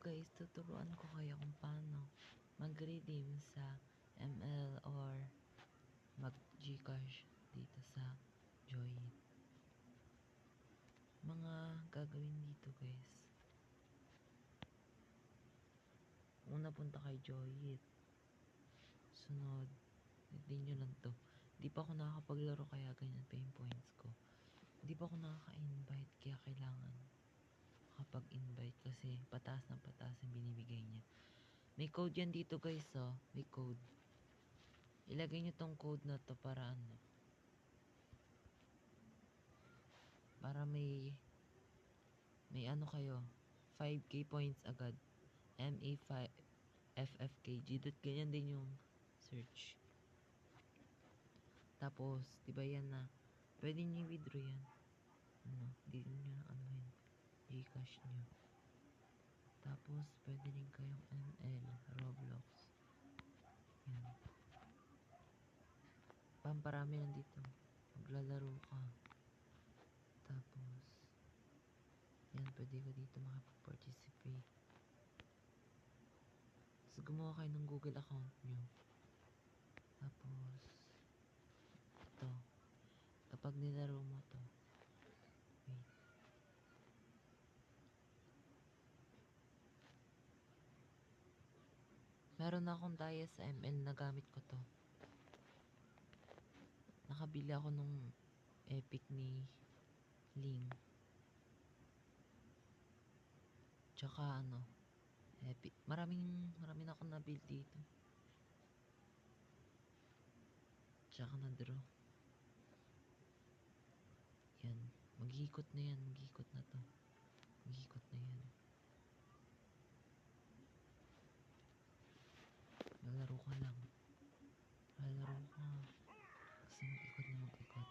guys, tuturuan ko kayo kung paano mag-redeem sa ML or mag-Gcash dito sa Joyit. Mga gagawin dito guys. Una, punta kay Joyit. Sunod, hindi nyo lang to. Di pa ako nakakapaglaro kaya ganyan pa yung points ko. Di pa ako nakaka-invite kaya kailangan makapag-invite kasi pataas ng pataas yung binibigay niya. May code yan dito guys, oh. May code. Ilagay nyo tong code na to para ano. Para may ano kayo. 5k points agad. MA5 FFKG. Ganyan din yung search. Tapos, diba yan na. Pwede nyo i-withdraw yan. Ano, di nyo na anuhin. Gcash nyo. Tapos, pwede rin kayong ML, Roblox. Yan. Pamparami nandito. Maglalaro ka. Tapos, yan, pwede ka dito makapag-participate. So, gumawa kayo ng Google account nyo. Tapos, ito. Kapag nilaro mo to, wait. Meron akong daya sa ML na gamit ko to. Nakabili ako nung Epic ni Ling. Tsaka ano, Epic. Marami na akong na-build dito. Tsaka na-draw. Yan. Mag-iikot na yan. Mag-iikot na to. Mag-iikot na yan. Maglaro ka lang. Maglaro ka. Kasi mag-ikot na mag-ikot.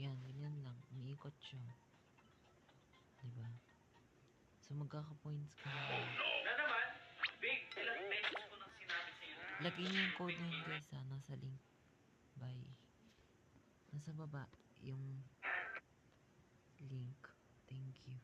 Yan, ganyan lang. Umiikot siya. Diba? So, magkaka-points ka na. Na naman, big, ilang beses ko nang sinabi sa iyo. Lagay niyo yung code na yun guys ha. Nasa link. Bye. Nasa baba yung link. Thank you.